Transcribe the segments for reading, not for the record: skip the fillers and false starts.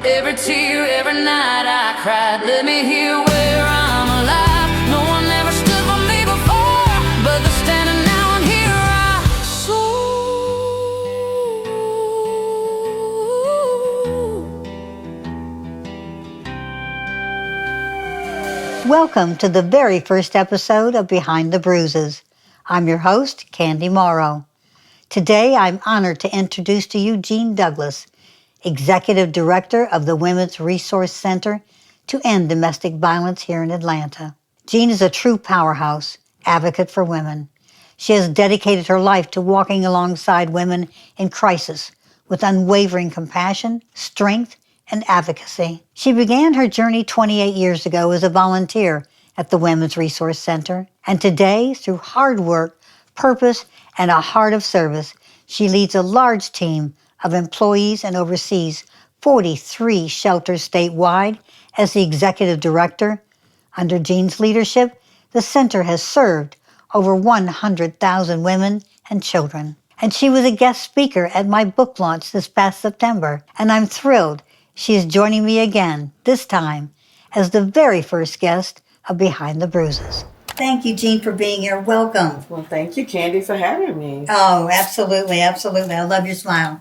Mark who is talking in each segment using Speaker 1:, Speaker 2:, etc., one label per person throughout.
Speaker 1: Every tear, every night I cried. Let me hear where I'm alive. No one ever stood for me before, but they're standing now, and here I soar.
Speaker 2: Welcome to the very first episode of Behind the Bruises. I'm your host, Candy Morrow. Today, I'm honored to introduce to you Jean Douglas, Executive Director of the Women's Resource Center to End Domestic Violence here in Atlanta. Jean is a true powerhouse, advocate for women. She has dedicated her life to walking alongside women in crisis with unwavering compassion, strength, and advocacy. She began her journey 28 years ago as a volunteer at the Women's Resource Center, and today, through hard work, purpose, and a heart of service, she leads a large team of employees and oversees 43 shelters statewide as the executive director. Under Jean's leadership, the center has served over 100,000 women and children. And she was a guest speaker at my book launch this past September, and I'm thrilled she is joining me again, this time as the very first guest of Behind the Bruises. Thank you, Jean, for being here. Welcome.
Speaker 3: Well, thank you, Candy, for having me.
Speaker 2: Oh, absolutely, absolutely. I love your smile.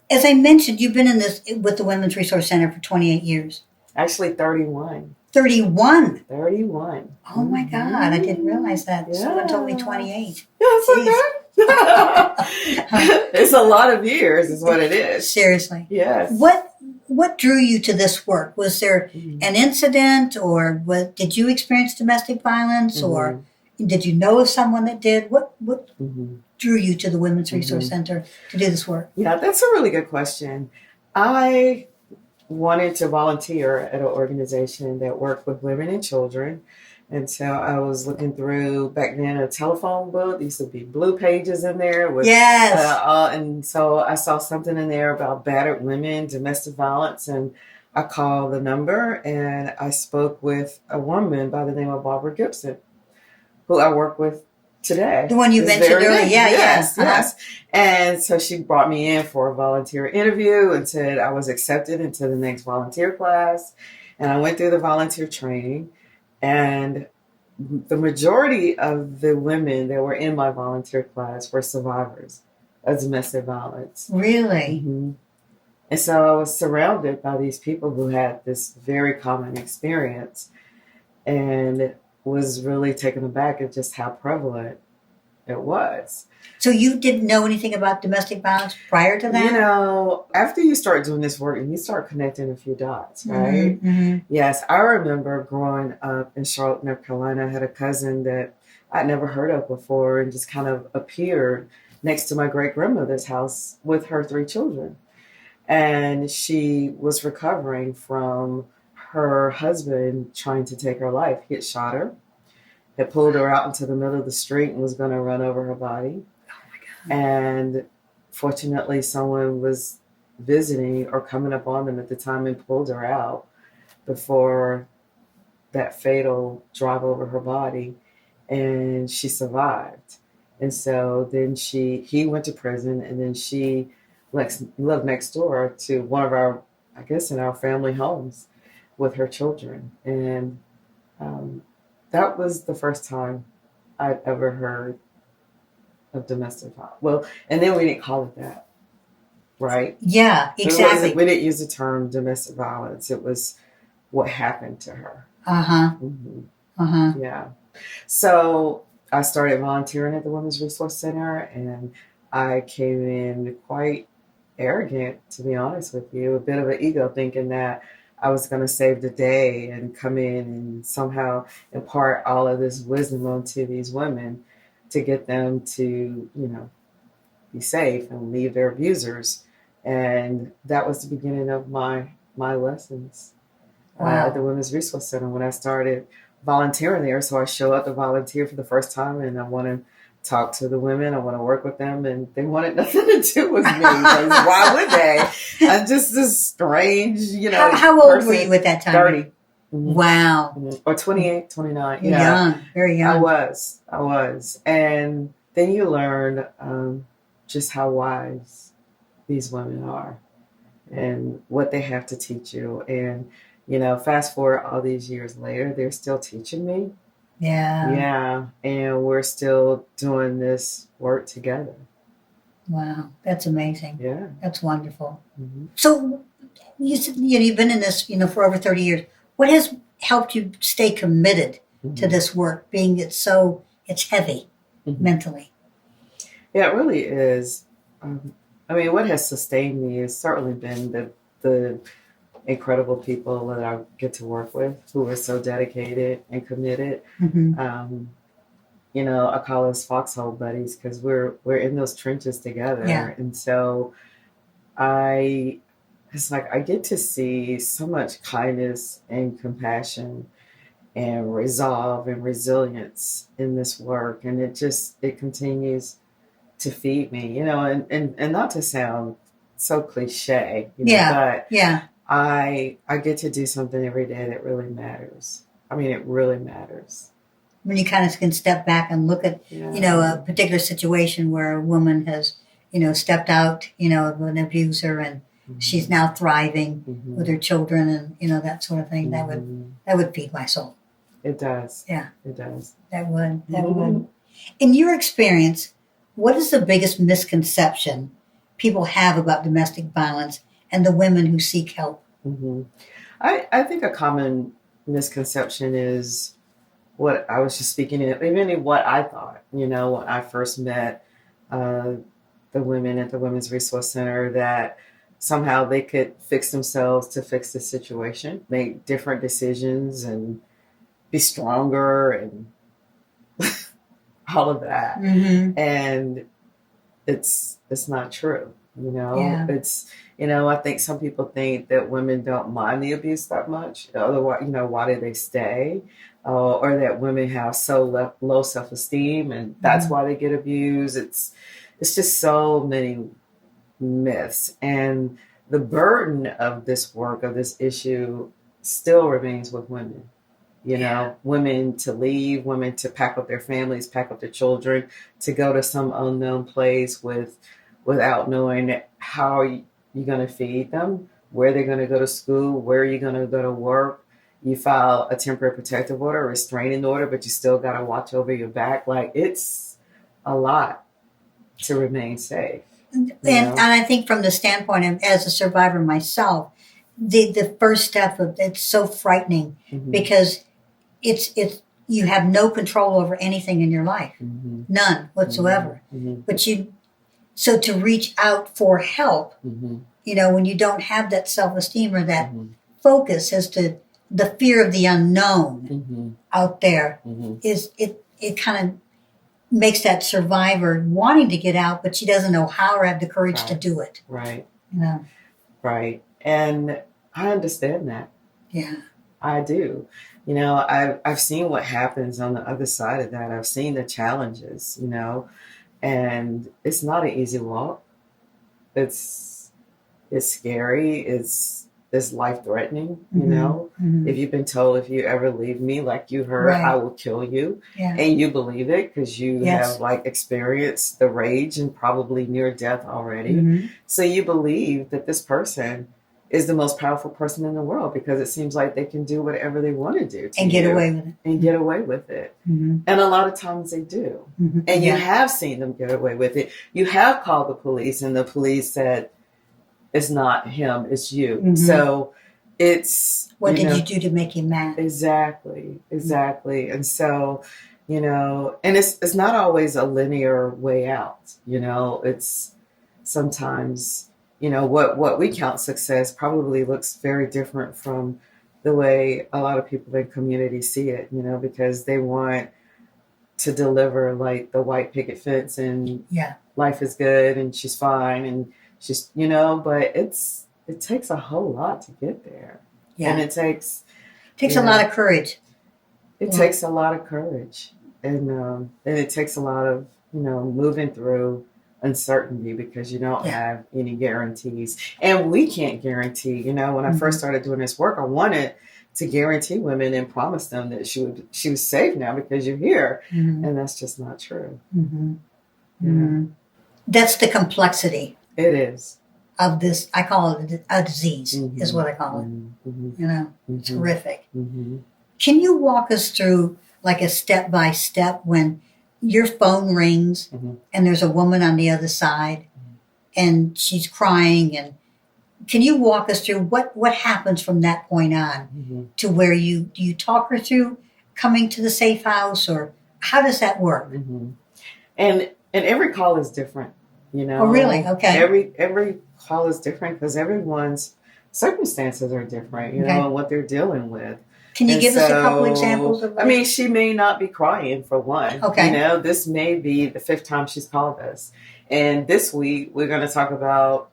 Speaker 2: As I mentioned, you've been in this with the Women's Resource Center for 28 years.
Speaker 3: Actually, 31.
Speaker 2: 31?
Speaker 3: 31.
Speaker 2: Oh, my God. I didn't realize that. Yeah. Someone told me 28.
Speaker 3: That's okay. It's a lot of years is what it is.
Speaker 2: Seriously.
Speaker 3: Yes.
Speaker 2: What drew you to this work? Was there an incident, or did you experience domestic violence, or did you know of someone that did? What drew you to the Women's Resource Center to do this work?
Speaker 3: Yeah, that's a really good question. I wanted to volunteer at an organization that worked with women and children. And so I was looking through, back then, a telephone book. There used to be blue pages in there.
Speaker 2: Yes.
Speaker 3: And so I saw something in there about battered women, domestic violence. And I called the number and I spoke with a woman by the name of Barbara Gibson, who I work with today.
Speaker 2: The one you mentioned earlier. Yeah,
Speaker 3: yes, yes. And so she brought me in for a volunteer interview and said I was accepted into the next volunteer class. And I went through the volunteer training. And the majority of the women that were in my volunteer class were survivors of domestic violence.
Speaker 2: Really?
Speaker 3: And so I was surrounded by these people who had this very common experience and was really taken aback at just how prevalent it was.
Speaker 2: So you didn't know anything about domestic violence prior to that?
Speaker 3: You know, after you start doing this work and you start connecting a few dots, right? Yes, I remember growing up in Charlotte, North Carolina. I had a cousin that I'd never heard of before and just kind of appeared next to my great-grandmother's house with her 3 children. And she was recovering from her husband trying to take her life. He had shot her, had pulled her out into the middle of the street and was going to run over her body. And fortunately, someone was visiting or coming up on them at the time and pulled her out before that fatal drive over her body. And she survived. And so then he went to prison, and then she lived next door to one of our, I guess, in our family homes with her children. And that was the first time I'd ever heard of domestic violence. Well, and then we didn't call it that, right?
Speaker 2: Yeah, exactly.
Speaker 3: We didn't use the term domestic violence. It was what happened to her. Yeah. So I started volunteering at the Women's Resource Center, and I came in quite arrogant, to be honest with you, a bit of an ego, thinking that I was going to save the day and come in and somehow impart all of this wisdom onto these women to get them to, be safe and leave their abusers. And that was the beginning of my lessons at the Women's Resource Center when I started volunteering there. So I show up to volunteer for the first time, and I want to talk to the women. I want to work with them, and they wanted nothing to do with me. Why would they? I'm just this strange,
Speaker 2: How old were you at that time?
Speaker 3: 30.
Speaker 2: Wow.
Speaker 3: Or 28, 29.
Speaker 2: Young, very young.
Speaker 3: I was. And then you learn just how wise these women are. and what they have to teach you. And, you know, fast forward all these years later, they're still teaching me.
Speaker 2: Yeah.
Speaker 3: Yeah. And we're still doing this work together.
Speaker 2: Wow. That's amazing.
Speaker 3: Yeah.
Speaker 2: That's wonderful.
Speaker 3: Mm-hmm.
Speaker 2: So you said, you've been in this, for over 30 years. What has helped you stay committed to this work, being it's heavy mentally?
Speaker 3: Yeah, it really is. I mean, what has sustained me has certainly been the incredible people that I get to work with who are so dedicated and committed. You know, I call us foxhole buddies because we're in those trenches together.
Speaker 2: Yeah.
Speaker 3: And so it's like I get to see so much kindness and compassion and resolve and resilience in this work. And it continues to feed me, and not to sound so cliche, but I get to do something every day that really matters. I mean, it really matters.
Speaker 2: When you kind of can step back and look at, a particular situation where a woman has, stepped out, of an abuser and she's now thriving with her children and, that sort of thing, that would feed my soul.
Speaker 3: It does.
Speaker 2: Yeah.
Speaker 3: It does.
Speaker 2: That would. In your experience, what is the biggest misconception people have about domestic violence and the women who seek help?
Speaker 3: I think a common misconception is what I was just speaking of, even what I thought, when I first met the women at the Women's Resource Center, that somehow they could fix themselves to fix the situation, make different decisions and be stronger and all of that. And it's not true. It's, I think some people think that women don't mind the abuse that much. Otherwise, why do they stay? Or that women have so low self-esteem and that's why they get abused. It's just so many myths. And the burden of this work, of this issue, still remains with women. Women to leave, women to pack up their families, pack up their children, to go to some unknown place without knowing how you're going to feed them, where they're going to go to school, where you're going to go to work. You file a temporary protective order, a restraining order, but you still got to watch over your back. Like, it's a lot to remain safe.
Speaker 2: And I think from the standpoint of, as a survivor myself, the first step of it's so frightening because it's you have no control over anything in your life, none whatsoever. But so to reach out for help, when you don't have that self-esteem or that focus as to the fear of the unknown out there, is it kind of makes that survivor wanting to get out, but she doesn't know how or have the courage to do it.
Speaker 3: Right. Right. And I understand that.
Speaker 2: Yeah.
Speaker 3: I do. I've seen what happens on the other side of that. I've seen the challenges, and it's not an easy walk. It's scary. It's life-threatening, If you've been told, if you ever leave me, like you heard, I will kill you. Yeah. And you believe it because you have experienced the rage and probably near death already. So you believe that this person is the most powerful person in the world because it seems like they can do whatever they want to do
Speaker 2: and get away with it.
Speaker 3: And get away with it. And a lot of times they do. And you have seen them get away with it. You have called the police and the police said, it's not him, it's you. So it's...
Speaker 2: What did you do to make him mad?
Speaker 3: Exactly. And so, and it's not always a linear way out. It's sometimes... what we count success probably looks very different from the way a lot of people in community see it, because they want to deliver like the white picket fence and life is good and she's fine and she's, but it takes a whole lot to get there. Yeah. And it takes
Speaker 2: a lot of courage.
Speaker 3: It takes a lot of courage. And it takes a lot of, moving through uncertainty because you don't have any guarantees. And we can't guarantee, when I first started doing this work, I wanted to guarantee women and promise them that she was safe now because you're here. And that's just not true.
Speaker 2: That's the complexity.
Speaker 3: It is.
Speaker 2: of this. I call it a disease, is what I call it.
Speaker 3: Mm-hmm.
Speaker 2: You know, it's horrific.
Speaker 3: Mm-hmm.
Speaker 2: Can you walk us through like a step-by-step when your phone rings and there's a woman on the other side and she's crying, and can you walk us through what happens from that point on to where do you talk her through coming to the safe house, or how does that work?
Speaker 3: And every call is different, you know.
Speaker 2: Oh, really? Okay.
Speaker 3: Every call is different because everyone's circumstances are different, you know, and what they're dealing with.
Speaker 2: Can you give us a couple examples of?
Speaker 3: I mean, she may not be crying for one.
Speaker 2: Okay.
Speaker 3: You know, this may be the 5th time she's called us, and this week we're going to talk about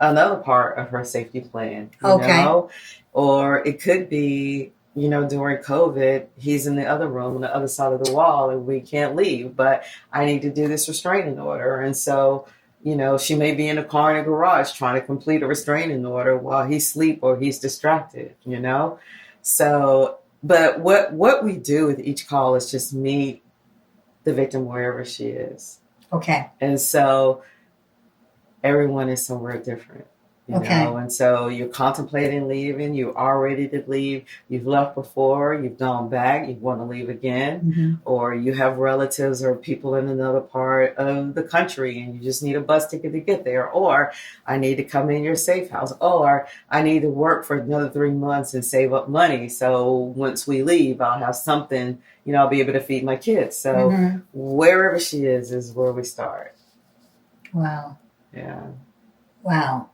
Speaker 3: another part of her safety plan. You know? Or it could be, you know, during COVID, he's in the other room on the other side of the wall and we can't leave, but I need to do this restraining order. And so, you know, she may be in a car in a garage trying to complete a restraining order while he's asleep or he's distracted, you know? So, but what we do with each call is just meet the victim wherever she is.
Speaker 2: Okay.
Speaker 3: And so everyone is somewhere different. You know, and so you're contemplating leaving, you are ready to leave, you've left before, you've gone back, you want to leave again, or you have relatives or people in another part of the country and you just need a bus ticket to get there, or I need to come in your safe house, or I need to work for another 3 months and save up money so once we leave I'll have something, you know, I'll be able to feed my kids. So wherever she is where we start.
Speaker 2: Wow.
Speaker 3: Yeah.
Speaker 2: Wow.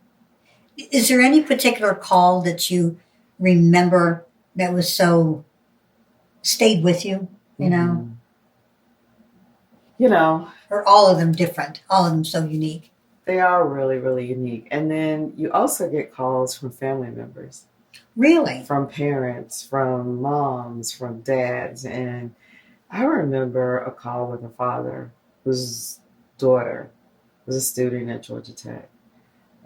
Speaker 2: Is there any particular call that you remember that was so stayed with you, you know?
Speaker 3: You know.
Speaker 2: Or all of them different, all of them so unique?
Speaker 3: They are really, really unique. And then you also get calls from family members.
Speaker 2: Really?
Speaker 3: From parents, from moms, from dads. And I remember a call with a father whose daughter was a student at Georgia Tech.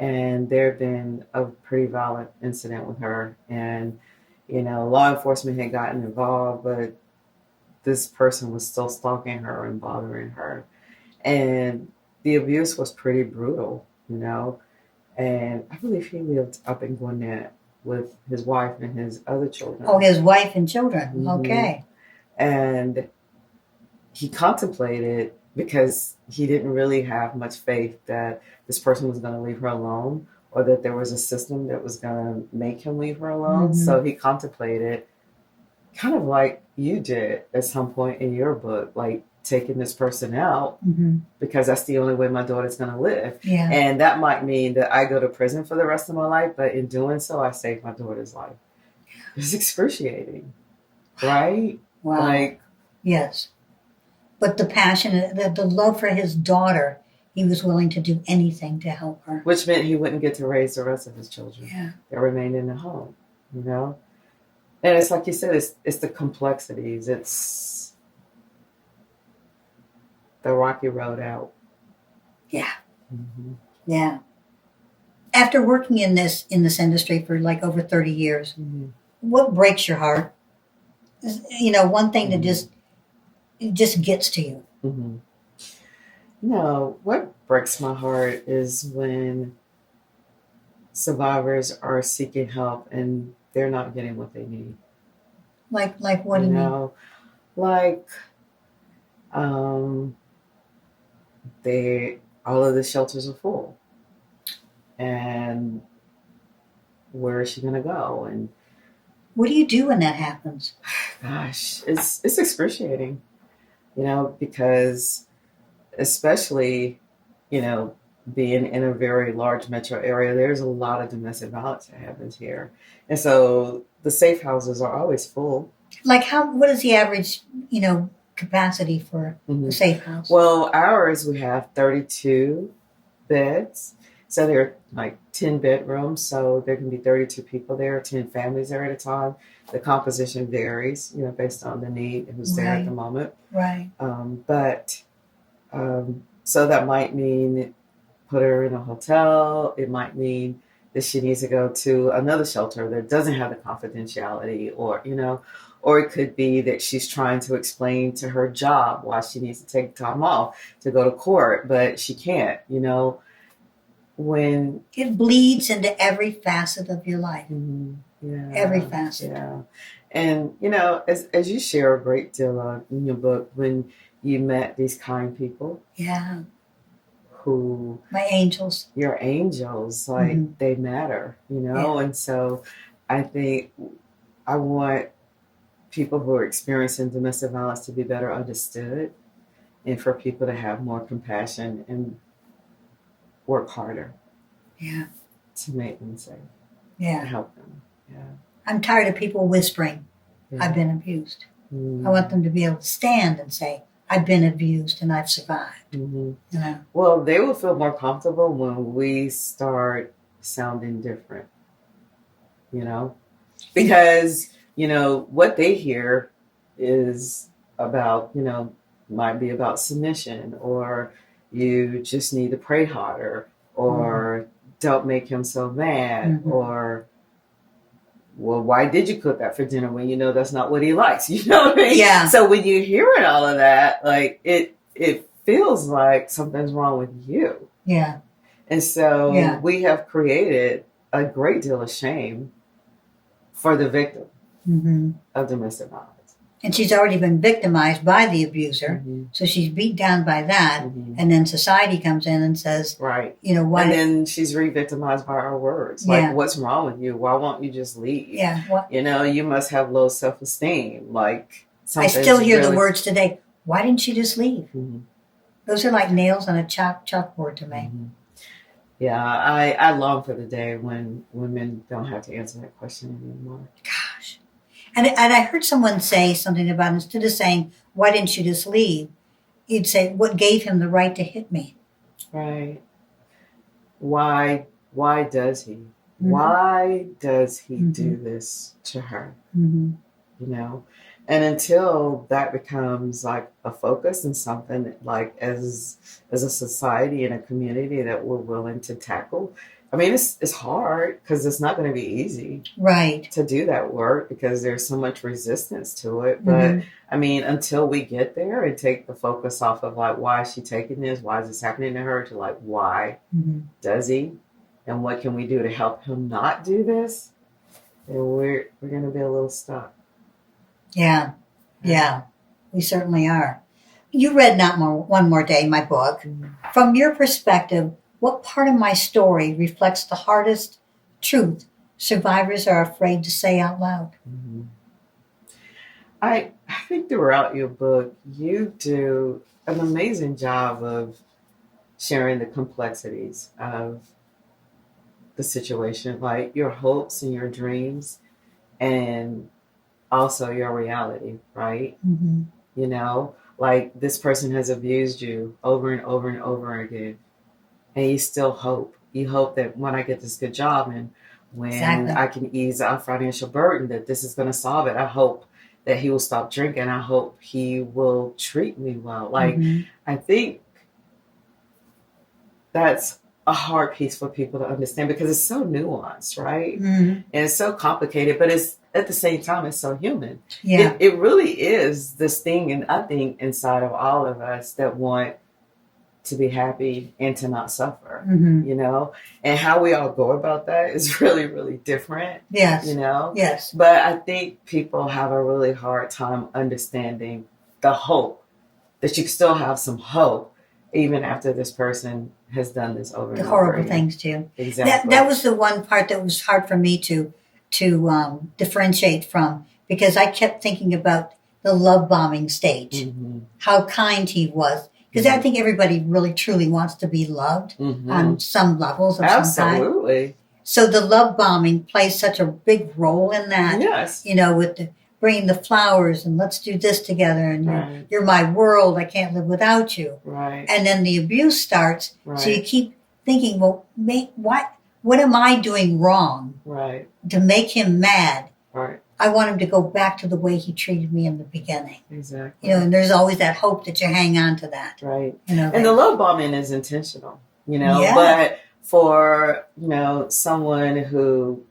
Speaker 3: And there had been a pretty violent incident with her. And, you know, law enforcement had gotten involved, but this person was still stalking her and bothering her. And the abuse was pretty brutal, you know. And I believe he lived up in Gwinnett with his wife and his other children.
Speaker 2: Oh, his wife and children. Okay.
Speaker 3: And he contemplated, because he didn't really have much faith that this person was going to leave her alone or that there was a system that was going to make him leave her alone. So he contemplated, kind of like you did at some point in your book, like taking this person out because that's the only way my daughter's going to live.
Speaker 2: Yeah.
Speaker 3: And that might mean that I go to prison for the rest of my life, but in doing so, I save my daughter's life. It's excruciating, right?
Speaker 2: Wow.
Speaker 3: Like,
Speaker 2: yes. But the passion, the love for his daughter, he was willing to do anything to help her.
Speaker 3: Which meant he wouldn't get to raise the rest of his children.
Speaker 2: Yeah.
Speaker 3: That remained in the home, you know? And it's like you said, it's the complexities. It's the rocky road out.
Speaker 2: Yeah. Yeah. After working in this industry for like over 30 years, what breaks your heart? You know, one thing that just gets to you.
Speaker 3: You know, what breaks my heart is when survivors are seeking help and they're not getting what they need.
Speaker 2: Like what do you mean?
Speaker 3: Like, all of the shelters are full. And where is she going to go? And
Speaker 2: what do you do when that happens?
Speaker 3: Gosh, it's excruciating, you know, because especially, you know, being in a very large metro area, there's a lot of domestic violence that happens here. And so the safe houses are always full. Like
Speaker 2: what is the average, you know, capacity for a safe house?
Speaker 3: Well, ours, we have 32 beds. So there are like 10 bedrooms. So there can be 32 people there, 10 families there at a time. The composition varies, you know, based on the need and who's there at the moment.
Speaker 2: Right.
Speaker 3: So that might mean put her in a hotel. It might mean that she needs to go to another shelter that doesn't have the confidentiality, or, you know, or it could be that she's trying to explain to her job why she needs to take time off to go to court, but she can't, you know. when
Speaker 2: it bleeds into every facet of your life.
Speaker 3: Yeah,
Speaker 2: every facet.
Speaker 3: Yeah. And, as you share a great deal in your book, when you met these kind people.
Speaker 2: Yeah.
Speaker 3: Who.
Speaker 2: My angels.
Speaker 3: Your angels, like, they matter,
Speaker 2: Yeah.
Speaker 3: And so I think I want people who are experiencing domestic violence to be better understood and for people to have more compassion and work harder.
Speaker 2: Yeah.
Speaker 3: To make them safe.
Speaker 2: Yeah.
Speaker 3: To help them. Yeah.
Speaker 2: I'm tired of people whispering, I've been abused. I want them to be able to stand and say, I've been abused and I've survived.
Speaker 3: Well, they will feel more comfortable when we start sounding different, because, what they hear is about, might be about submission, or you just need to pray harder, or don't make him so mad, or, well, why did you cook that for dinner when you know that's not what he likes? You know what I mean?
Speaker 2: Yeah.
Speaker 3: So when you're hearing all of that, like, it feels like something's wrong with you.
Speaker 2: Yeah.
Speaker 3: And so we have created a great deal of shame for the victim of domestic violence.
Speaker 2: And she's already been victimized by the abuser. So she's beat down by that. And then society comes in and says,
Speaker 3: right.
Speaker 2: Why?
Speaker 3: And then she's re-victimized by our words. Like, what's wrong with you? Why won't you just leave?
Speaker 2: Yeah. What?
Speaker 3: You must have low self-esteem. Like,
Speaker 2: I still hear the words today. Why didn't she just leave? Those are like nails on a chalkboard to me.
Speaker 3: Yeah, I long for the day when women don't have to answer that question anymore.
Speaker 2: Gosh. And I heard someone say something about, instead of saying, why didn't you just leave? You'd say, what gave him the right to hit me?
Speaker 3: Right. Why does he? Why does he do this to her? And until that becomes like a focus and something like as a society and a community that we're willing to tackle. I mean, it's hard because it's not going to be easy,
Speaker 2: right,
Speaker 3: to do that work because there's so much resistance to it. But I mean, until we get there and take the focus off of like, why is she taking this? Why is this happening to her? To like, why does he? And what can we do to help him not do this? And we're going to be a little stuck.
Speaker 2: Yeah, we certainly are. You read One More Day, my book. From your perspective, what part of my story reflects the hardest truth survivors are afraid to say out loud?
Speaker 3: I think throughout your book, you do an amazing job of sharing the complexities of the situation, like your hopes and your dreams, and also your reality, right? Like this person has abused you over and over and over again, and you still hope. You hope that when I get this good job and when I can ease our financial burden, that this is going to solve it. I hope that he will stop drinking. I hope he will treat me well. Like, I think that's a hard piece for people to understand because it's so nuanced, right? And it's so complicated, but it's at the same time, it's so human.
Speaker 2: Yeah.
Speaker 3: It really is this thing, and I think inside of all of us that want to be happy and to not suffer, and how we all go about that is really, really different.
Speaker 2: Yes.
Speaker 3: Yes. But I think people have a really hard time understanding the hope, that you still have some hope even after this person has done this over and over.
Speaker 2: The horrible things too.
Speaker 3: Exactly.
Speaker 2: That was the one part that was hard for me to differentiate from, because I kept thinking about the love bombing stage, how kind he was. Because I think everybody really truly wants to be loved on some levels of some kind.
Speaker 3: Absolutely.
Speaker 2: So the love bombing plays such a big role in that.
Speaker 3: Yes.
Speaker 2: With bringing the flowers and let's do this together and you're my world, I can't live without you.
Speaker 3: Right.
Speaker 2: And then the abuse starts.
Speaker 3: Right.
Speaker 2: So you keep thinking, well, what am I doing wrong to make him mad?
Speaker 3: Right.
Speaker 2: I want him to go back to the way he treated me in the beginning.
Speaker 3: Exactly.
Speaker 2: And there's always that hope that you hang on to that.
Speaker 3: Right. And the love bombing is intentional,
Speaker 2: Yeah.
Speaker 3: But for, someone who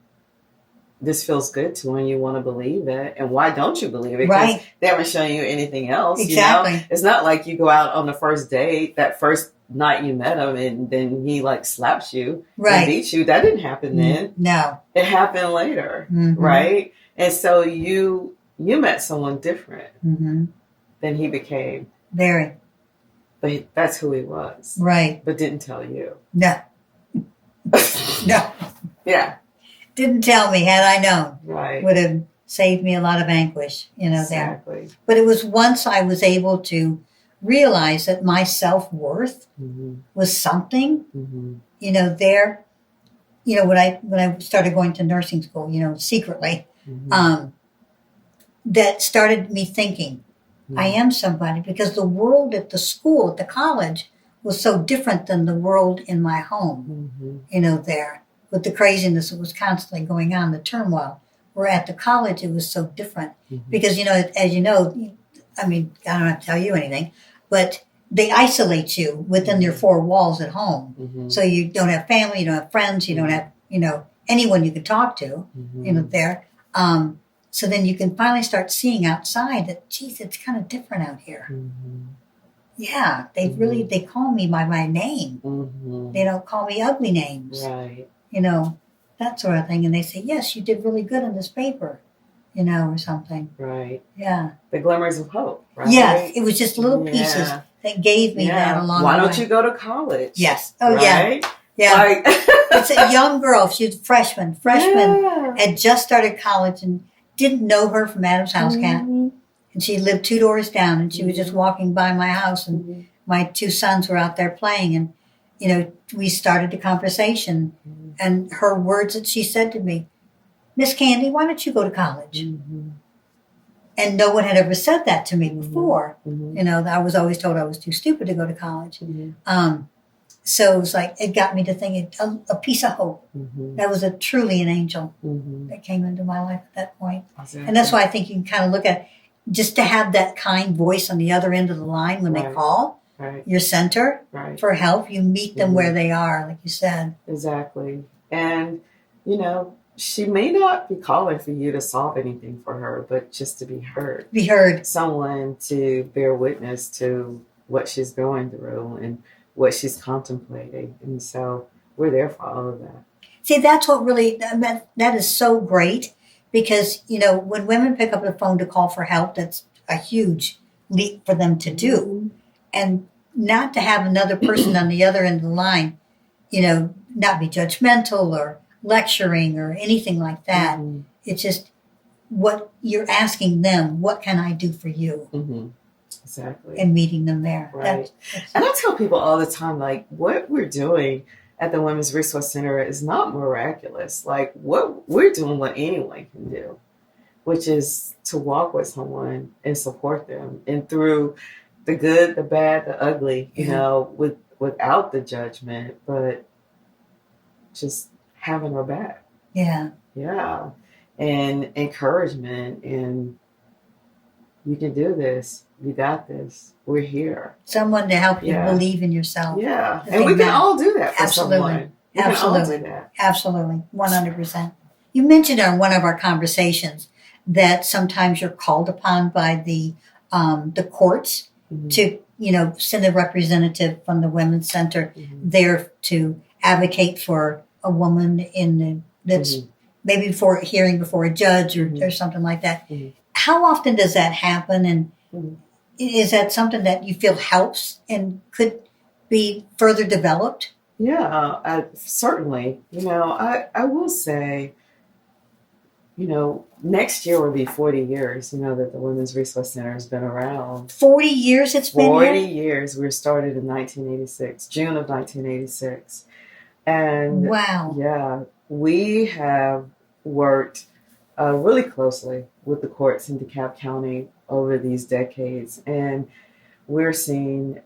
Speaker 3: this feels good to and you want to believe it, and why don't you believe it? Because they haven't shown you anything else.
Speaker 2: Exactly.
Speaker 3: It's not like you go out on the first date, that first night you met him and then he like slaps you
Speaker 2: Right.
Speaker 3: and beats you. That didn't happen then.
Speaker 2: No.
Speaker 3: It happened later,
Speaker 2: Mm-hmm.
Speaker 3: right? And so you met someone different
Speaker 2: Mm-hmm.
Speaker 3: than he became.
Speaker 2: Very.
Speaker 3: But that's who he was.
Speaker 2: Right.
Speaker 3: But didn't tell you.
Speaker 2: No. No.
Speaker 3: Yeah.
Speaker 2: Didn't tell me. Had I known,
Speaker 3: Right.
Speaker 2: would have saved me a lot of anguish, there.
Speaker 3: Exactly.
Speaker 2: But it was once I was able to realize that my self-worth
Speaker 3: Mm-hmm.
Speaker 2: was something,
Speaker 3: Mm-hmm.
Speaker 2: there, when I started going to nursing school, secretly,
Speaker 3: Mm-hmm.
Speaker 2: that started me thinking,
Speaker 3: Mm-hmm.
Speaker 2: I am somebody, because the world at the school, at the college, was so different than the world in my home,
Speaker 3: Mm-hmm.
Speaker 2: there, with the craziness that was constantly going on, the turmoil. Where at the college, it was so different.
Speaker 3: Mm-hmm.
Speaker 2: Because, as you know, I mean, I don't have to tell you anything, but they isolate you within your four walls at home.
Speaker 3: Mm-hmm.
Speaker 2: So you don't have family, you don't have friends, you don't have, anyone you can talk to,
Speaker 3: Mm-hmm.
Speaker 2: there. So then you can finally start seeing outside that, geez, it's kind of different out here.
Speaker 3: Mm-hmm.
Speaker 2: Yeah, they call me by my name.
Speaker 3: Mm-hmm.
Speaker 2: They don't call me ugly names,
Speaker 3: Right.
Speaker 2: that sort of thing. And they say, yes, you did really good in this paper, or something.
Speaker 3: Right.
Speaker 2: Yeah.
Speaker 3: The glimmers of hope, right?
Speaker 2: Yes, it was just little pieces
Speaker 3: Yeah.
Speaker 2: that gave me that along
Speaker 3: Why
Speaker 2: the
Speaker 3: don't
Speaker 2: way.
Speaker 3: you go to college?
Speaker 2: Yes. Oh,
Speaker 3: right?
Speaker 2: yeah.
Speaker 3: Like,
Speaker 2: It's a young girl. She was a freshman.
Speaker 3: Yeah.
Speaker 2: Had just started college and didn't know her from Adam's house cat.
Speaker 3: Mm-hmm.
Speaker 2: And she lived 2 doors down, and she was just walking by my house, and
Speaker 3: Mm-hmm.
Speaker 2: my 2 sons were out there playing, and, we started the conversation.
Speaker 3: Mm-hmm.
Speaker 2: And her words that she said to me, Miss Candy, why don't you go to college?
Speaker 3: Mm-hmm.
Speaker 2: And no one had ever said that to me before.
Speaker 3: Mm-hmm.
Speaker 2: I was always told I was too stupid to go to college.
Speaker 3: Mm-hmm.
Speaker 2: So it was like, it got me to thinking, a piece of hope.
Speaker 3: Mm-hmm.
Speaker 2: That was truly an angel
Speaker 3: Mm-hmm.
Speaker 2: that came into my life at that point.
Speaker 3: Exactly.
Speaker 2: And that's why I think you can kind of look at, just to have that kind voice on the other end of the line when they
Speaker 3: Right.
Speaker 2: call
Speaker 3: Right.
Speaker 2: your center
Speaker 3: Right.
Speaker 2: for help. You meet them
Speaker 3: Mhm.
Speaker 2: where they are, like you said.
Speaker 3: Exactly. And, she may not be calling for you to solve anything for her, but just to be heard.
Speaker 2: Be heard.
Speaker 3: Someone to bear witness to what she's going through and what she's contemplating. And so we're there for all of that.
Speaker 2: See, that's what really, that is so great, because, when women pick up the phone to call for help, that's a huge leap for them to do. And not to have another person on the other end of the line, not be judgmental or lecturing or anything like that.
Speaker 3: Mm-hmm.
Speaker 2: It's just what you're asking them, what can I do for you?
Speaker 3: Mm-hmm. Exactly.
Speaker 2: And meeting them there.
Speaker 3: Right. And I tell people all the time, like, what we're doing at the Women's Resource Center is not miraculous. Like, what we're doing what anyone can do, which is to walk with someone and support them. And through the good, the bad, the ugly, without the judgment, but just having her back.
Speaker 2: Yeah.
Speaker 3: Yeah. And encouragement, and you can do this. You got this. We're here.
Speaker 2: Someone to help you
Speaker 3: Yeah.
Speaker 2: believe in yourself.
Speaker 3: Yeah. And we can all do that for
Speaker 2: Absolutely.
Speaker 3: someone. We can all do that.
Speaker 2: Absolutely. 100%. You mentioned on one of our conversations that sometimes you're called upon by the courts
Speaker 3: Mhm.
Speaker 2: to, send a representative from the Women's Center
Speaker 3: Mhm.
Speaker 2: there to advocate for a woman that's
Speaker 3: Mhm.
Speaker 2: maybe before hearing before a judge or something like that.
Speaker 3: Mhm.
Speaker 2: How often does that happen? And
Speaker 3: Mhm.
Speaker 2: is that something that you feel helps and could be further developed?
Speaker 3: Yeah, certainly. I will say, next year will be 40 years, that the Women's Resource Center has been around.
Speaker 2: 40 years it's been
Speaker 3: 40
Speaker 2: here?
Speaker 3: years. We were started in 1986, June of 1986. And
Speaker 2: Wow.
Speaker 3: yeah, we have worked really closely with the courts in DeKalb County over these decades. And we're seen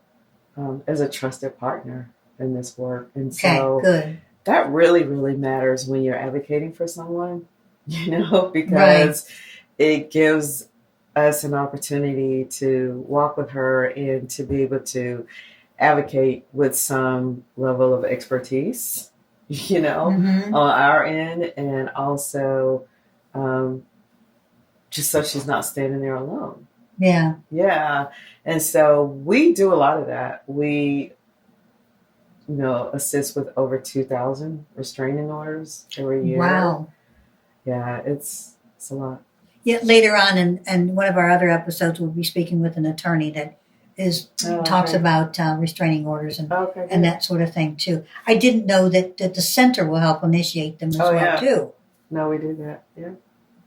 Speaker 3: as a trusted partner in this work. And
Speaker 2: Okay,
Speaker 3: so
Speaker 2: good.
Speaker 3: that really, really matters when you're advocating for someone, because it gives us an opportunity to walk with her and to be able to advocate with some level of expertise,
Speaker 2: Mhm.
Speaker 3: on our end, and also just so she's not standing there alone.
Speaker 2: Yeah.
Speaker 3: Yeah. And so we do a lot of that. We assist with over 2,000 restraining orders every year.
Speaker 2: Wow.
Speaker 3: Yeah, it's a lot.
Speaker 2: Yeah, later on in one of our other episodes, we'll be speaking with an attorney that talks about restraining orders and that sort of thing too. I didn't know that the center will help initiate them as well too.
Speaker 3: No, we do that. Yeah.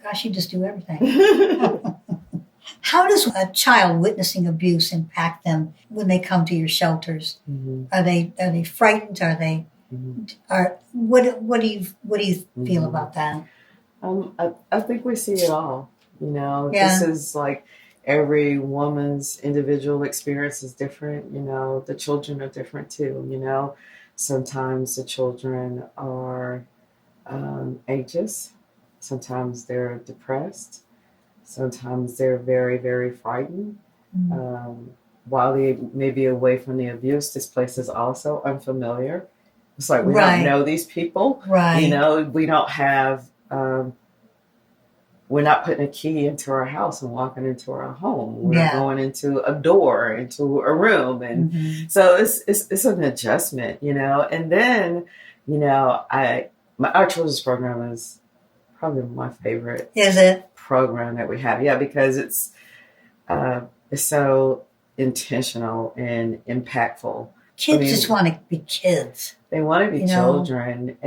Speaker 2: Gosh, you just do everything. How does a child witnessing abuse impact them when they come to your shelters?
Speaker 3: Mm-hmm.
Speaker 2: Are they frightened? Are they what do you feel about that?
Speaker 3: I think we see it all. This is like every woman's individual experience is different. The children are different too. Sometimes the children are anxious. Sometimes they're depressed. Sometimes they're very, very frightened. Mm-hmm. While they may be away from the abuse, this place is also unfamiliar. It's like we don't know these people.
Speaker 2: Right.
Speaker 3: We don't have, we're not putting a key into our house and walking into our home. We're going into a door, into a room. And so it's an adjustment, And then, our children's program is probably my favorite.
Speaker 2: Is it?
Speaker 3: Program that we have. Yeah, because it's so intentional and impactful.
Speaker 2: Kids just want to be kids.
Speaker 3: They want to be children,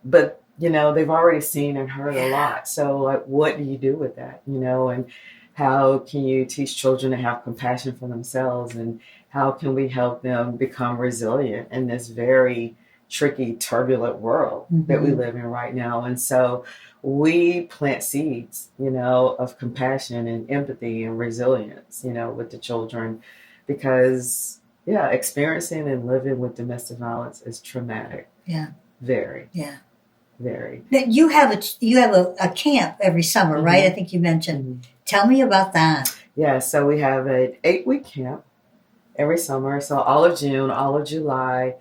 Speaker 3: but they've already seen and heard a lot. So, like, what do you do with that? And how can you teach children to have compassion for themselves, and how can we help them become resilient in this very tricky, turbulent world that we live in right now? And so we plant seeds, of compassion and empathy and resilience, with the children, because experiencing and living with domestic violence is traumatic. Yeah. Very. Yeah. Very. Now,
Speaker 2: you have a camp every summer, right? I think you mentioned. Tell me about that.
Speaker 3: Yeah, so we have an 8-week camp every summer. So all of June, all of July,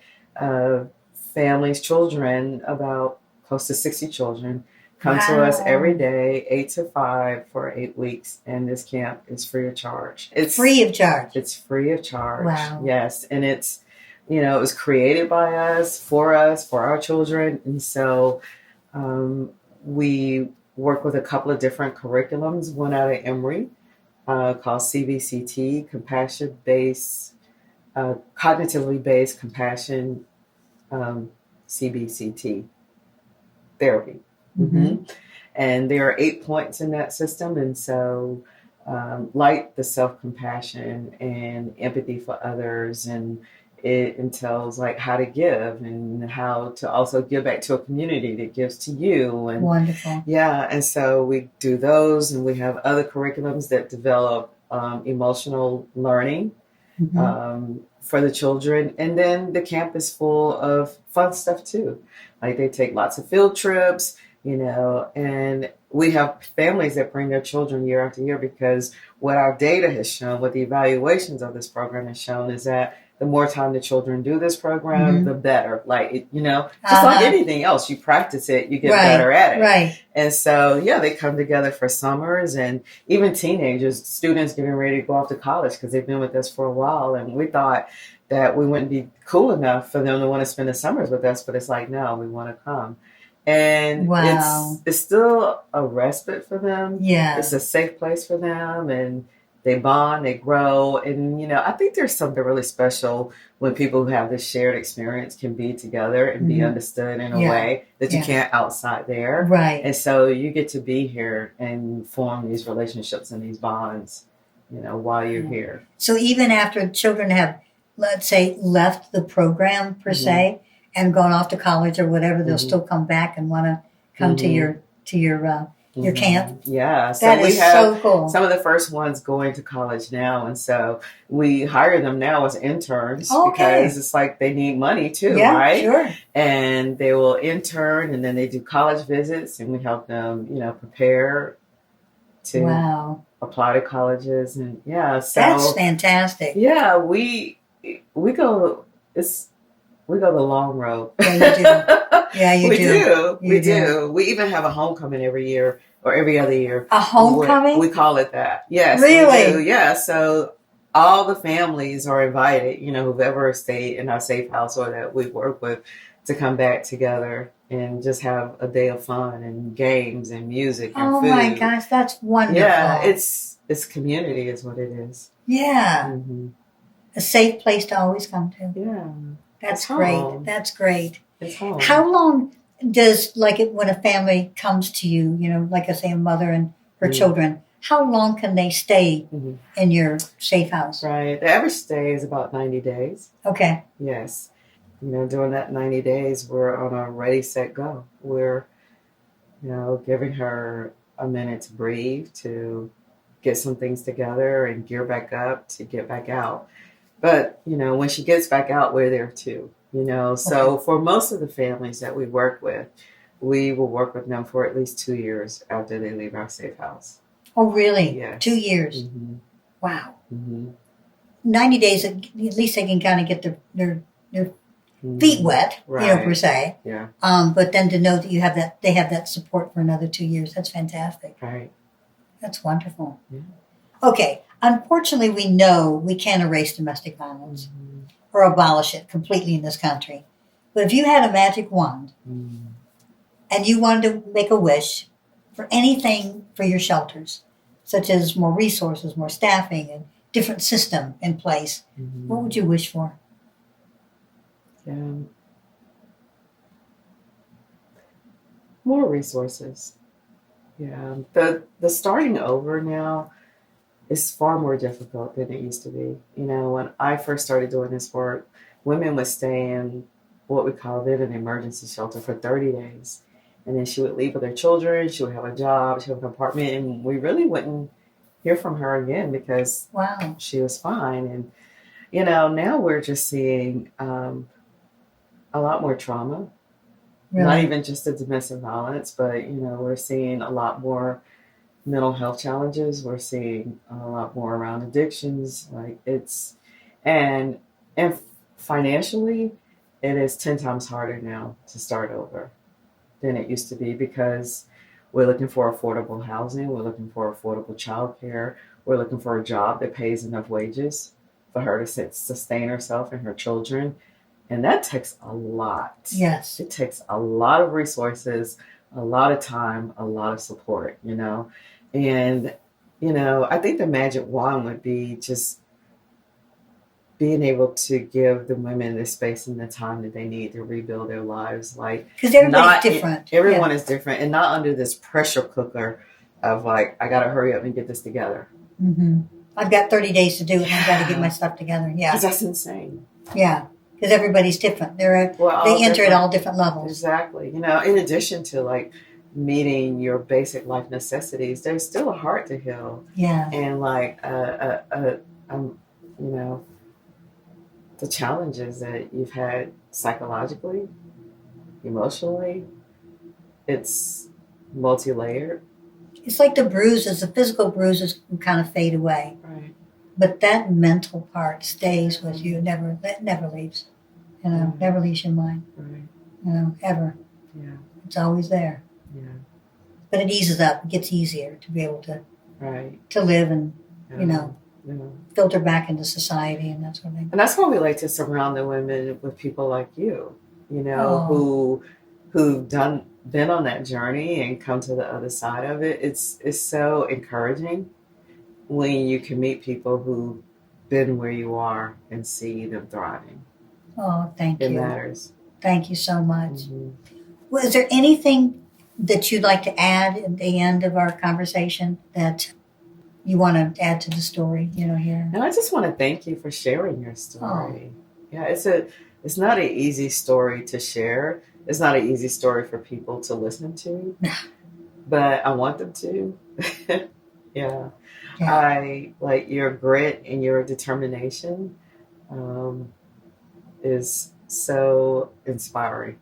Speaker 3: families, children, about close to 60 children, come to us every day, 8 to 5 for 8 weeks. And this camp is free of charge. It's
Speaker 2: free of charge.
Speaker 3: It's free of charge.
Speaker 2: Wow.
Speaker 3: Yes. And it's, it was created by us, for our children. And so we work with a couple of different curriculums, one out of Emory called CBCT, cognitively based compassion, CBCT therapy. And there are 8 points in that system. And so like the self-compassion and empathy for others, and it entails like how to give and how to also give back to a community that gives to you. And
Speaker 2: wonderful.
Speaker 3: Yeah. And so we do those, and we have other curriculums that develop emotional learning for the children. And then the camp is full of fun stuff too. Like they take lots of field trips, and we have families that bring their children year after year, because what our data has shown, what the evaluations of this program has shown, is that the more time the children do this program, the better. Like, just like anything else, you practice it, you get better at it.
Speaker 2: Right.
Speaker 3: And so, they come together for summers, and even teenagers, students getting ready to go off to college because they've been with us for a while. And we thought that we wouldn't be cool enough for them to want to spend the summers with us, but it's like, no, we want to come. And it's still a respite for them. Yeah. It's a safe place for them, and they bond, they grow. And, I think there's something really special when people who have this shared experience can be together and be understood in a way that you can't outside there.
Speaker 2: Right.
Speaker 3: And so you get to be here and form these relationships and these bonds, while you're here.
Speaker 2: So even after children have, let's say, left the program per se and gone off to college or whatever, they'll still come back and want to come to your camp.
Speaker 3: Yeah. So
Speaker 2: that
Speaker 3: we
Speaker 2: is
Speaker 3: have
Speaker 2: so cool.
Speaker 3: Some of the first ones going to college now. And so we hire them now as interns because it's like they need money too, right?
Speaker 2: Sure.
Speaker 3: And they will intern, and then they do college visits, and we help them, prepare to apply to colleges. And so
Speaker 2: that's fantastic.
Speaker 3: Yeah, we go the long road.
Speaker 2: Yeah, you do. Yeah, you do.
Speaker 3: We do. We even have a homecoming every year or every other year.
Speaker 2: A homecoming?
Speaker 3: We call it that. Yes.
Speaker 2: Really?
Speaker 3: We do. Yeah. So all the families are invited, who've ever stayed in our safe house or that we work with, to come back together and just have a day of fun and games and music and food.
Speaker 2: Oh my gosh, that's wonderful.
Speaker 3: Yeah, it's community is what it is.
Speaker 2: Yeah.
Speaker 3: Mm-hmm.
Speaker 2: A safe place to always come to.
Speaker 3: Yeah.
Speaker 2: That's great.
Speaker 3: Home.
Speaker 2: That's great.
Speaker 3: It's home.
Speaker 2: How long does, when a family comes to you, like I say, a mother and her children, how long can they stay in your safe house?
Speaker 3: Right. The average stay is about 90 days.
Speaker 2: Okay.
Speaker 3: Yes. During that 90 days, we're on a ready, set, go. We're, giving her a minute to breathe, to get some things together and gear back up to get back out. But, when she gets back out, we're there too, So for most of the families that we work with, we will work with them for at least 2 years after they leave our safe house.
Speaker 2: Oh, really?
Speaker 3: Yes.
Speaker 2: 2 years?
Speaker 3: Mm-hmm.
Speaker 2: Wow.
Speaker 3: Mm-hmm.
Speaker 2: 90 days, at least they can kind of get their feet wet,
Speaker 3: Right.
Speaker 2: per se.
Speaker 3: Yeah.
Speaker 2: But then to know that they have that support for another 2 years, that's fantastic.
Speaker 3: Right.
Speaker 2: That's wonderful.
Speaker 3: Yeah.
Speaker 2: Okay. Unfortunately, we know we can't erase domestic violence or abolish it completely in this country. But if you had a magic wand and you wanted to make a wish for anything for your shelters, such as more resources, more staffing, and different system in place, what would you wish for?
Speaker 3: More resources. Yeah. The starting over now is far more difficult than it used to be. When I first started doing this work, women would stay in what we call then an emergency shelter for 30 days. And then she would leave with her children, she would have a job, she would have an apartment, and we really wouldn't hear from her again because she was fine. And, now we're just seeing a lot more trauma. Really? Not even just the domestic violence, but, we're seeing a lot more mental health challenges. We're seeing a lot more around addictions. And financially, it is 10 times harder now to start over than it used to be because we're looking for affordable housing. We're looking for affordable childcare. We're looking for a job that pays enough wages for her to sustain herself and her children. And that takes a lot.
Speaker 2: Yes.
Speaker 3: It takes a lot of resources, a lot of time, a lot of support, And, I think the magic wand would be just being able to give the women the space and the time that they need to rebuild their lives.
Speaker 2: Because everybody's different.
Speaker 3: Everyone is different, and not under this pressure cooker of I got to hurry up and get this together.
Speaker 2: Mm-hmm. I've got 30 days to do it, and I've got to get my stuff together. Yeah.
Speaker 3: Because that's insane.
Speaker 2: Yeah. Because everybody's different. They enter at all different levels.
Speaker 3: Exactly. In addition to meeting your basic life necessities, there's still a heart to heal.
Speaker 2: Yeah.
Speaker 3: And the challenges that you've had psychologically, emotionally, it's multi-layered.
Speaker 2: It's like the bruises, the physical bruises kind of fade away.
Speaker 3: Right.
Speaker 2: But that mental part stays with you. It never leaves. Never leaves your mind.
Speaker 3: Right.
Speaker 2: Ever.
Speaker 3: Yeah.
Speaker 2: It's always there.
Speaker 3: Yeah.
Speaker 2: But it eases up. It gets easier to be able to
Speaker 3: to live
Speaker 2: and, filter back into society and that sort of thing.
Speaker 3: And that's why we like to surround the women with people like you, who've been on that journey and come to the other side of it. It's so encouraging when you can meet people who've been where you are and see them thriving.
Speaker 2: Oh, thank you.
Speaker 3: It matters.
Speaker 2: Thank you so much. Well, is there anything that you'd like to add at the end of our conversation that you want to add to the story, here?
Speaker 3: And I just want to thank you for sharing your story. Yeah, it's not an easy story to share. It's not an easy story for people to listen to, but I want them to. Yeah. I like your grit and your determination is so inspiring.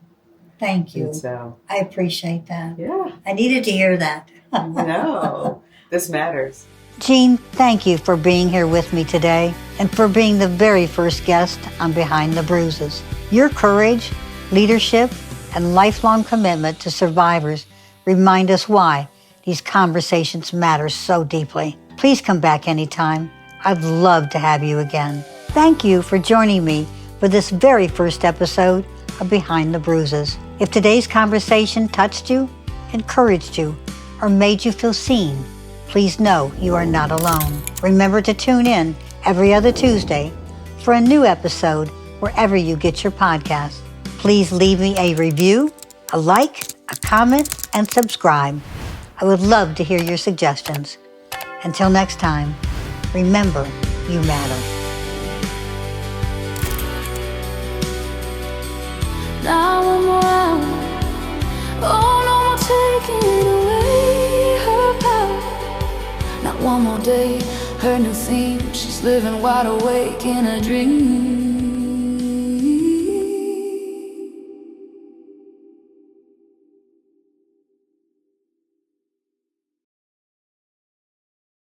Speaker 2: Thank you.
Speaker 3: And so
Speaker 2: I appreciate that.
Speaker 3: Yeah.
Speaker 2: I needed to hear that.
Speaker 3: No, this matters.
Speaker 2: Jean, thank you for being here with me today and for being the very first guest on Behind the Bruises. Your courage, leadership, and lifelong commitment to survivors remind us why these conversations matter so deeply. Please come back anytime. I'd love to have you again. Thank you for joining me for this very first episode of Behind the Bruises. If today's conversation touched you, encouraged you, or made you feel seen, please know you are not alone. Remember to tune in every other Tuesday for a new episode wherever you get your podcast. Please leave me a review, a like, a comment, and subscribe. I would love to hear your suggestions. Until next time, remember, you matter.
Speaker 1: Now one more hour. Oh, no more taking away her power. Not one more day, her new theme. She's living wide awake in a dream.